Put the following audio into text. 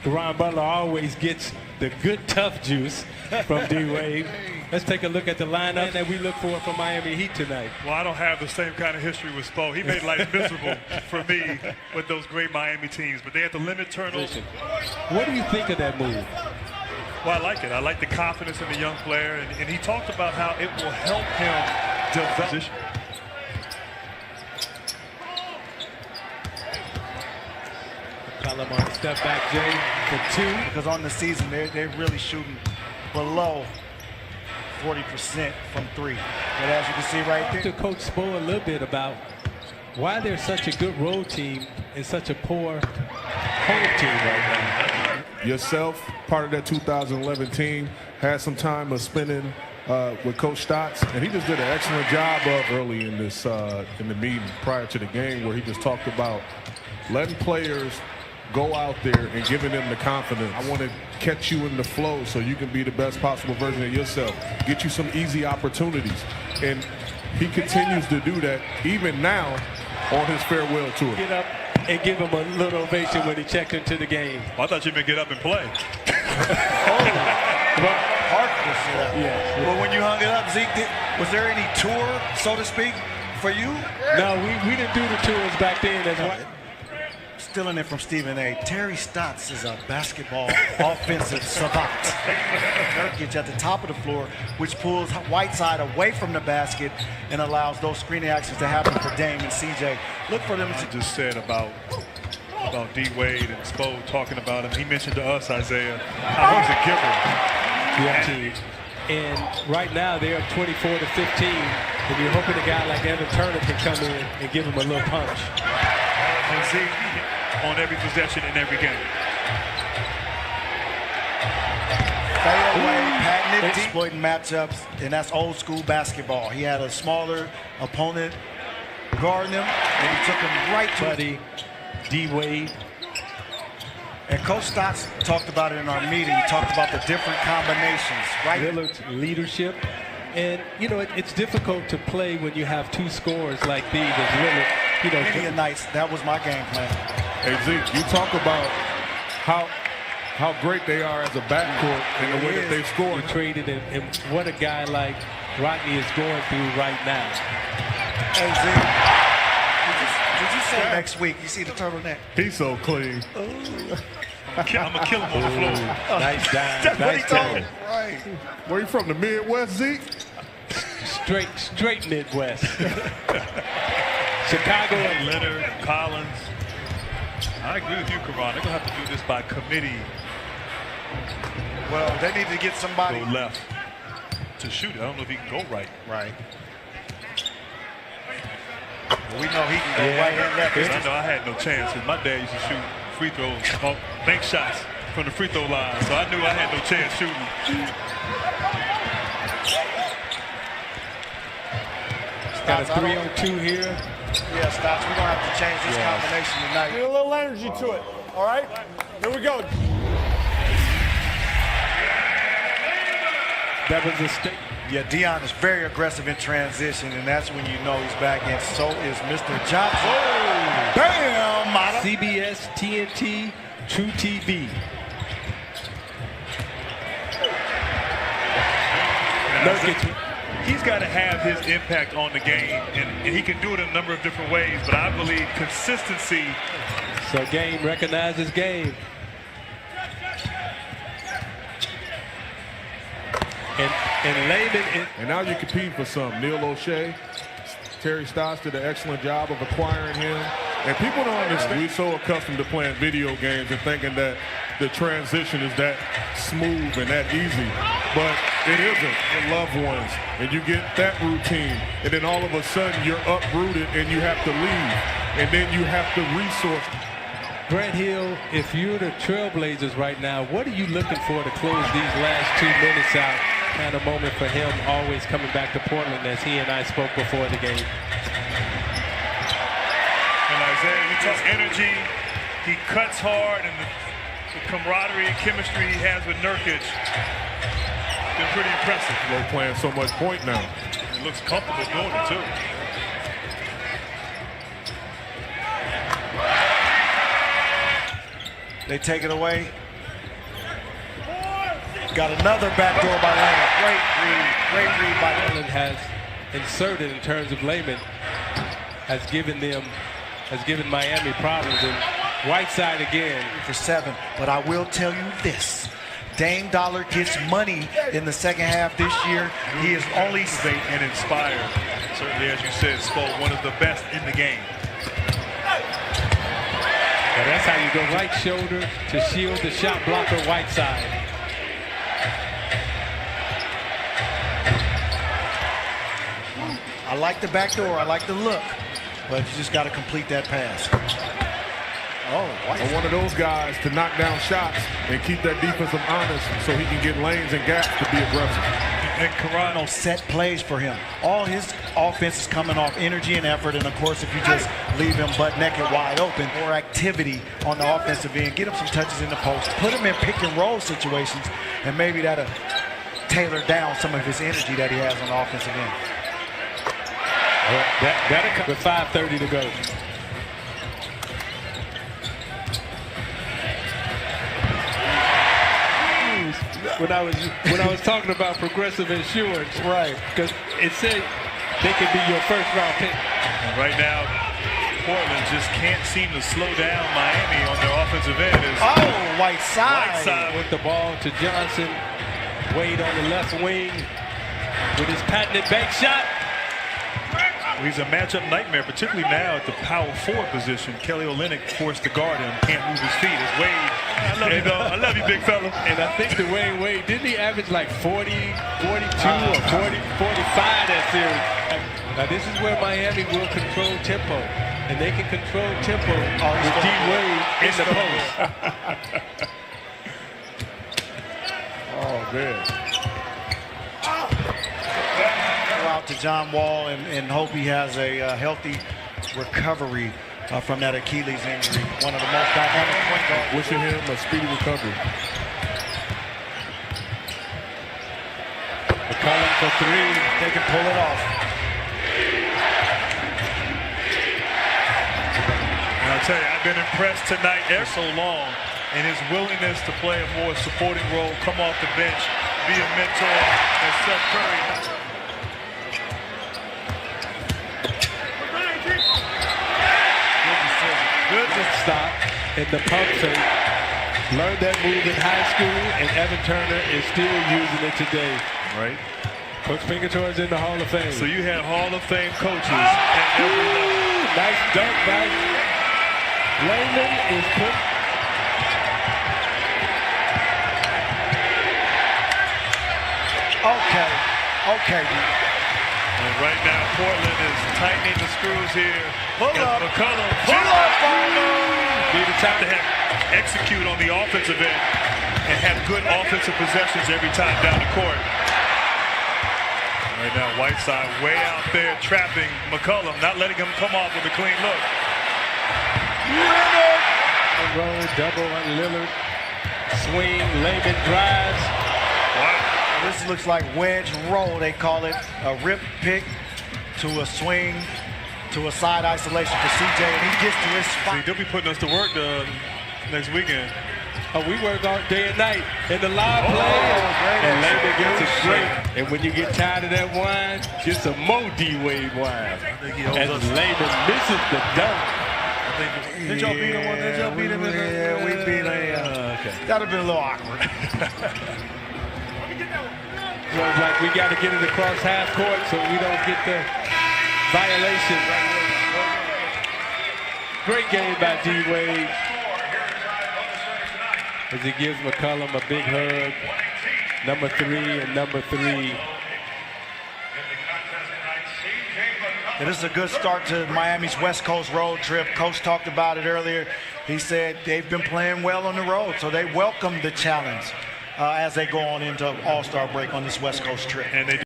Ron Butler always gets the good tough juice from D-Wade. Let's take a look at the lineup that we look for from Miami Heat tonight. Well, I don't have the same kind of history with Spo. He made life miserable for me with those great Miami teams, but they had to limit turnovers. What do you think of that move? Well, I like it. I like the confidence in the young player, and he talked about how it will help him develop. Colum on the step back, Jay, for two. Because on the season, they're really shooting below 40% from three. But as you can see right there. To Coach Spo a little bit about why they're such a good road team and such a poor home team right now. Yourself, part of that 2011 team, had some time of spending with Coach Stotts, and he just did an excellent job of early in this in the meeting prior to the game, where he just talked about letting players go out there and giving them the confidence. I want to catch you in the flow so you can be the best possible version of yourself. Get you some easy opportunities. And he continues to do that even now on his farewell tour. Get up and give him a little ovation when he checked into the game. Well, I thought you meant get up and play. Yes. Well, when you hung it up, Zeke, was there any tour, so to speak, for you? No, we didn't do the tours back then. That's why. Stealing it from Stephen A. Terry Stotts is a basketball offensive savant. Nurkic at the top of the floor, which pulls Whiteside away from the basket and allows those screening actions to happen for Dame and CJ. Look for them to just said about D-Wade and Spo talking about him. He mentioned to us, Isaiah, how he's a giver. Yeah. And right now they're 24 to 15, and you're hoping a guy like Evan Turner can come in and give him a little punch. And see, on every possession in every game. Fadeaway, patented, exploiting matchups, and that's old school basketball. He had a smaller opponent guarding him, and he took him right to Buddy, D-Wade. And Coach Stotts talked about it in our meeting. He talked about the different combinations, right? Lillard's leadership. And, you know, it's difficult to play when you have two scorers like these as Lillard. You know, Many nights, that was my game plan. Hey, Zeke, you talk about how great they are as a backcourt and the way that they score. You traded him, and what a guy like Rodney is going through right now. Hey, Zeke, did you say next week? You see the turtleneck? He's so clean. I'm going to kill him on the floor. Nice dive. That's what he Nice told dive. him. Right. Where you from, the Midwest, Zeke? Straight Midwest. Chicago and Leonard, Collins. I agree with you, Karan. They're going to have to do this by committee. Well, they need to get somebody. Go left to shoot it. I don't know if he can go right. Right. We know he can go right and left. I know I had no chance because my dad used to shoot free throws, bank shots from the free throw line. So I knew I had no chance shooting. got a 3-on-2 here. Yeah, Stotts, we're going to have to change this combination tonight. Get a little energy to it, all right? Here we go. That was a stick. Yeah, Dion is very aggressive in transition, and that's when you know he's back, and so is Mr. Johnson. Oh, bam! CBS, TNT, True TV. Nurkic, he's got to have his impact on the game, and he can do it in a number of different ways, but I believe consistency. So game recognizes game. And Layman. And now you're competing for some. Neil O'Shea, Terry Stotts did an excellent job of acquiring him. And people don't understand. We're so accustomed to playing video games and thinking that the transition is that smooth and that easy. But it isn't with loved ones. And you get that routine. And then all of a sudden you're uprooted and you have to leave. And then you have to resource. Grant Hill, if you're the Trailblazers right now, what are you looking for to close these last 2 minutes out? Kind of moment for him always coming back to Portland, as he and I spoke before the game. And Isaiah, he takes energy, he cuts hard, and the camaraderie and chemistry he has with Nurkic been pretty impressive. They're playing so much point now. He looks comfortable doing it too. They take it away. Got another backdoor by Layman. Great read by Layman. Portland has inserted in terms of Layman has given Miami problems. And Whiteside again For 7. But I will tell you this. Dame Dollar gets money in the second half this year. He is only And inspire. Certainly, as you said, Spo, one of the best in the game. Now that's how you go right shoulder to shield the shot blocker Whiteside. I like the back door. I like the look. But you just got to complete that pass. Oh, Or one of those guys to knock down shots and keep that defensive honest so he can get lanes and gaps to be aggressive. And Carano set plays for him. All his offense is coming off energy and effort. And, of course, if you just leave him butt naked wide open, more activity on the offensive end, get him some touches in the post, put him in pick and roll situations, and maybe that'll tailor down some of his energy that he has on the offensive end. That'll come with 5:30 to go. When I was talking about Progressive Insurance, Right. Because it said they could be your first round pick. And right now, Portland just can't seem to slow down Miami on their offensive end. Oh, Whiteside. Whiteside With the ball to Johnson, Wade on the left wing with his patented bank shot. He's a matchup nightmare, particularly now at the power forward position. Kelly Olynyk forced to guard him, can't move his feet. As Wade, I love you, dog. I love you, big fella. And I think Dwayne Wade, didn't he average like 40, 42 or 40, 45 that series? Now this is where Miami will control tempo. And they can control tempo with D. Wade in the post. Oh, man. Out to John Wall and hope he has a healthy recovery from that Achilles injury. One of the most dynamic point guards. Wishing him a speedy recovery. McCollum for 3. They can pull it off. And I'll tell you, I've been impressed tonight ever so long in his willingness to play a more supporting role, come off the bench, be a mentor, as Seth Curry. Good stop in the pump fake. Learned that move in high school, and Evan Turner is still using it today. Right. Coach Pingator's in the Hall of Fame. So you had Hall of Fame coaches at every level. Nice dunk by Layman is put. Okay. And right now, Portland is tightening the screws here. Pull up. McCollum. Pull up, Be the time to execute on the offensive end and have good offensive possessions every time down the court. Right now, Whiteside way out there trapping McCollum, not letting him come off with a clean look. Roll, double on Lillard. Swing, Layman drives. Wow. This looks like wedge roll, they call it. A rip pick to a swing to a side isolation for CJ, and he gets to his See, spot. they'll be putting us to work next weekend. Oh, we work all day and night in the live play. And Layman gets a drink. And when you get tired of that wine, get some more D-Wade wine. And Layman misses the dunk. Did y'all beat him? Did y'all beat him? Yeah, we beat him. Okay. That'd have been a little awkward. So it's like we got to get it across half court so we don't get the violation. Great game by D-Wade as he gives McCollum a big hug. Number 3 and number 3. And this is a good start to Miami's West Coast road trip. Coach talked about it earlier. He said they've been playing well on the road, so they welcome the challenge as they go on into All-Star break on this West Coast trip. And they